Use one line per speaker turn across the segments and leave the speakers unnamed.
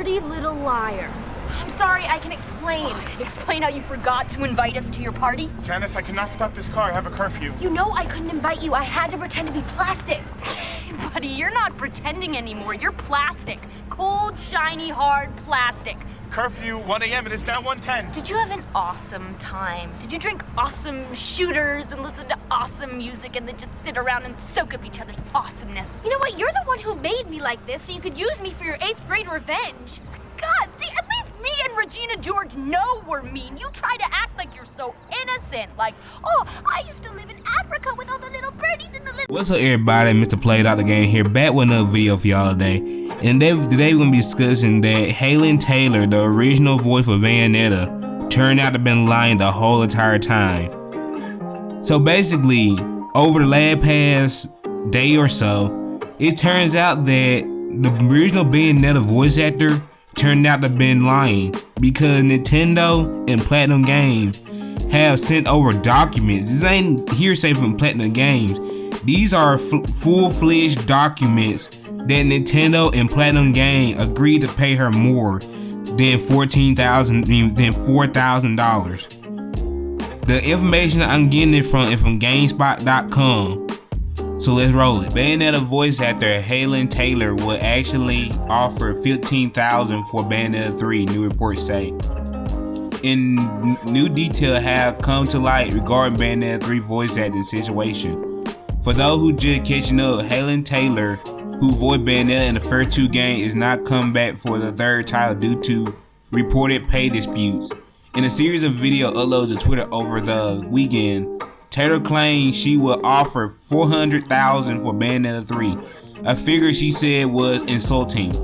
dirty little liar.
I'm sorry, I can explain.
Explain how you forgot to invite us to your party?
Janice, I cannot stop this car. I have a curfew.
You know I couldn't invite you. I had to pretend to be plastic.
Buddy, you're not pretending anymore. You're plastic. Cold, shiny, hard plastic.
Curfew, 1 a.m. It is now 1:10.
Did you have an awesome time? Did you drink awesome shooters and listen to awesome music and then just sit around and soak up each other's awesomeness?
You know what? You're the one who made me like this, so you could use me for your 8th grade revenge.
God, see, at least me and Regina George know we're mean. You try to act like you're so innocent. Like, oh, I used to live in Africa with all the little birdies and the little...
What's up, everybody? Mr. Played Out the Game here, back with another video for y'all today. And today we're going to be discussing that Halen Taylor, the original voice for Bayonetta, turned out to have been lying the whole entire time. So basically, over the last past day or so, it turns out that the original Bayonetta voice actor turned out to have been lying because Nintendo and Platinum Games have sent over documents. This ain't hearsay from Platinum Games. These are full-fledged documents that Nintendo and Platinum Games agreed to pay her more than $4,000. The information I'm getting it from is from GameSpot.com. So let's roll it. Bayonetta voice actor Halen Taylor will actually offer $15,000 for Bayonetta 3, new reports say. And new detail have come to light regarding Bayonetta 3 voice acting situation. For those who just catching up, Halen Taylor, who voiced Bayonetta in the first 2 games, is not coming back for the 3rd title due to reported pay disputes. In a series of video uploads to Twitter over the weekend, Taylor claimed she will offer $400,000 for Bayonetta 3, a figure she said was insulting.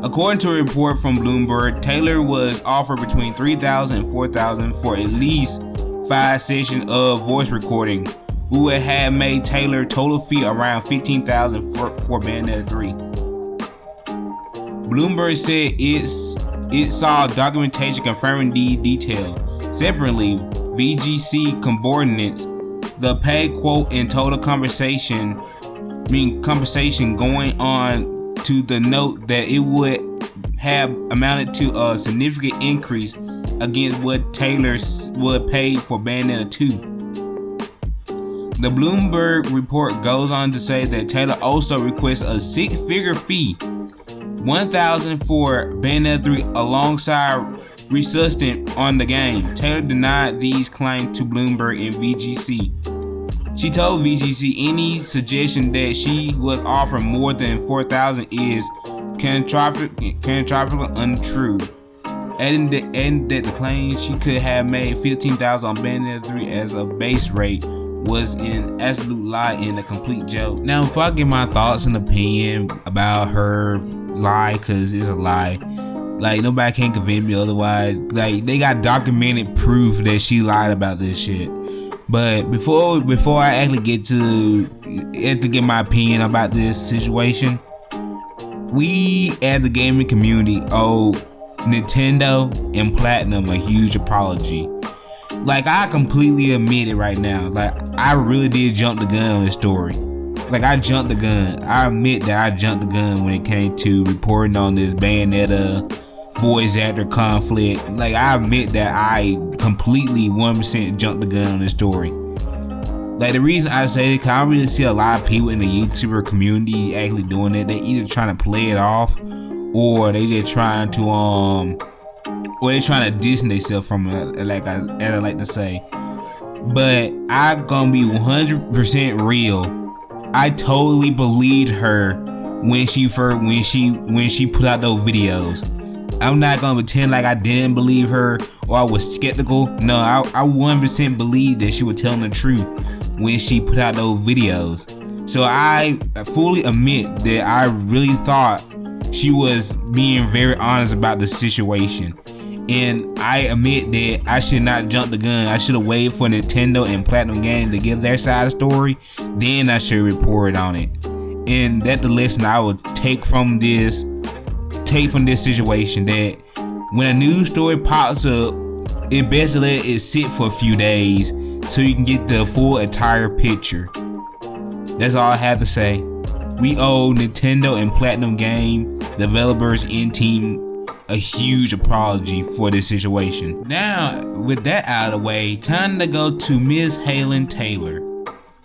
According to a report from Bloomberg, Taylor was offered between $3,000 and $4,000 for at least 5 sessions of voice recording, who would have made Taylor total fee around $15,000 for Bayonetta 3. Bloomberg said it saw documentation confirming the detail. Separately, VGC coordinates the pay quote and total compensation going on to the note that it would have amounted to a significant increase against what Taylor would pay for Bayonetta 2. The Bloomberg report goes on to say that Taylor also requests a 6-figure fee, $1,000 for Bayonetta 3 alongside resuscitant on the game. Taylor denied these claims to Bloomberg and VGC. She told VGC any suggestion that she was offering more than $4,000 is catastrophically untrue, adding that the claim she could have made $15,000 on Bayonetta 3 as a base rate was an absolute lie and a complete joke. Now, before I give my thoughts and opinion about her lie, cause it's a lie, like nobody can convince me otherwise. Like they got documented proof that she lied about this shit. But before I actually get to get my opinion about this situation, we as the gaming community owe Nintendo and Platinum a huge apology. Like I completely admit it right now. Like I really did jump the gun on this story. Like I jumped the gun. I admit that I jumped the gun when it came to reporting on this Bayonetta voice actor conflict. Like I admit that I completely 100% jumped the gun on this story. Like the reason I say this, cause I don't really see a lot of people in the YouTuber community actually doing it. They either trying to play it off, or they just trying to or they trying to distance themselves from it, like as I like to say. But I'm gonna be 100% real. I totally believed her when she put out those videos. I'm not gonna pretend like I didn't believe her or I was skeptical. No, I 100% believed that she was telling the truth when she put out those videos. So I fully admit that I really thought she was being very honest about the situation. And I admit that I should not jump the gun. I should have waited for Nintendo and Platinum Games to give their side of the story. Then I should report on it. And that's the lesson I would take from this situation, that when a news story pops up, it best to let it sit for a few days so you can get the full entire picture. That's all I have to say. We owe Nintendo and Platinum Game developers and team a huge apology for this situation. Now, with that out of the way, time to go to Miss Helen Taylor.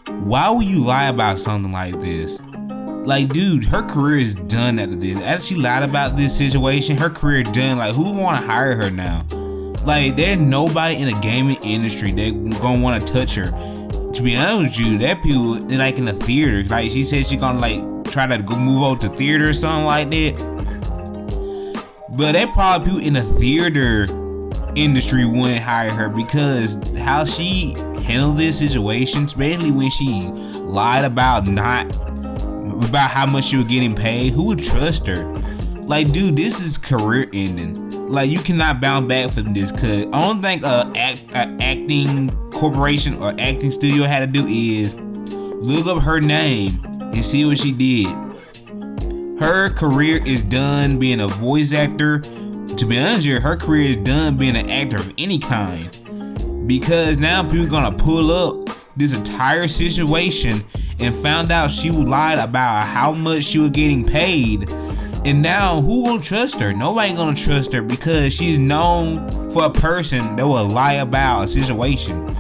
Why would you lie about something like this? Like, dude, her career is done after this. After she lied about this situation, her career done. Like, who want to hire her now? Like, there's nobody in the gaming industry that gonna want to touch her. To be honest with you, that people like in the theater. Like, she said she gonna like try to go move over to theater or something like that. But that probably people in the theater industry wouldn't hire her because how she handled this situation, especially when she lied about how much she was getting paid. Who would trust her? Like, dude, this is career ending. Like, you cannot bounce back from this. Cause only thing acting corporation or acting studio had to do is look up her name and see what she did. Her career is done being a voice actor. To be honest with you, her career is done being an actor of any kind. Because now people are gonna pull up this entire situation and found out she lied about how much she was getting paid. And now who will trust her? Nobody gonna trust her because she's known for a person that will lie about a situation.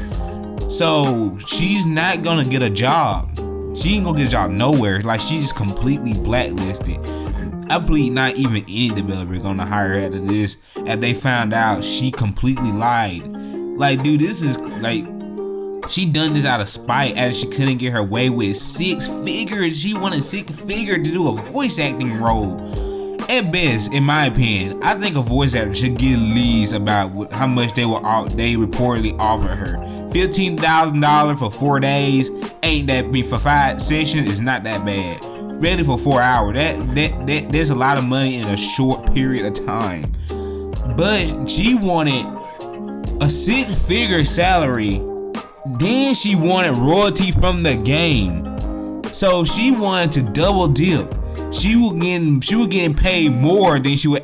So she's not gonna get a job. She ain't gonna get a job nowhere. Like, she's completely blacklisted. I believe not even any developer gonna hire her after this. After they found out she completely lied. Like, dude, this is like, she done this out of spite as she couldn't get her way with 6 figures. She wanted 6 figures to do a voice acting role. At best, in my opinion, I think a voice actor should get leads about how much they reportedly offer her. $15,000 for 4 days ain't that big. For 5 sessions is not that bad. Especially for 4 hours. There's a lot of money in a short period of time. But she wanted a 6-figure salary. Then she wanted royalty from the game. So she wanted to double dip. She was getting paid more than she was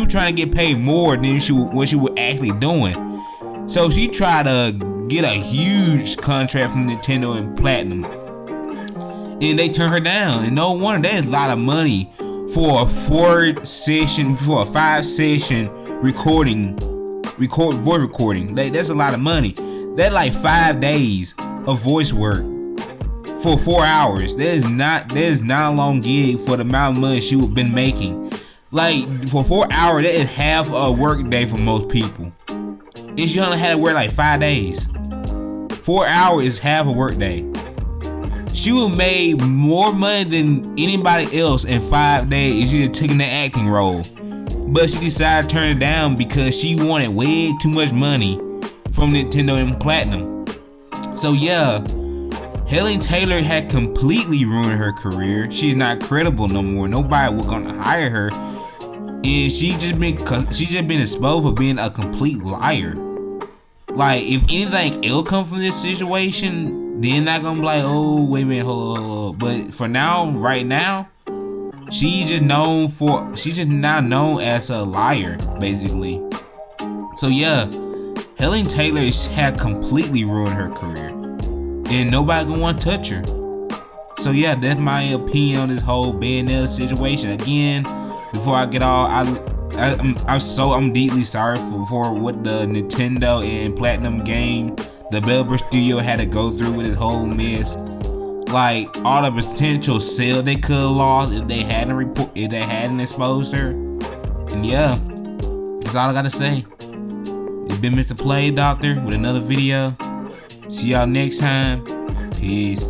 trying to get paid more than what she was actually doing. So she tried to get a huge contract from Nintendo and Platinum. And they turned her down. And no wonder, there's a lot of money for a 5-session voice recording. That's a lot of money. That's like 5 days of voice work for 4 hours. There's not a long gig for the amount of money she would have been making. Like, for 4 hours, that is half a work day for most people. And she only had to work like 5 days. 4 hours is half a work day. She would have made more money than anybody else in 5 days if she had taken the acting role. But she decided to turn it down because she wanted way too much money from Nintendo and Platinum. So yeah, Helen Taylor had completely ruined her career. She's not credible no more. Nobody was gonna hire her, and she just been exposed for being a complete liar. Like, if anything else come from this situation, then not gonna be like, oh wait a minute, hold on. But for now, right now, she's just now known as a liar, basically. So yeah, Helen Taylor had completely ruined her career, and nobody gonna want to touch her. So yeah, that's my opinion on this whole Bayonetta situation. Again, before I get all, I'm deeply sorry for what the Nintendo and Platinum game developer studio had to go through with this whole mess. Like, all the potential sales they could have lost if they hadn't exposed her. And yeah, that's all I gotta say. It's been Mr. Play Doctor with another video. See y'all next time. Peace.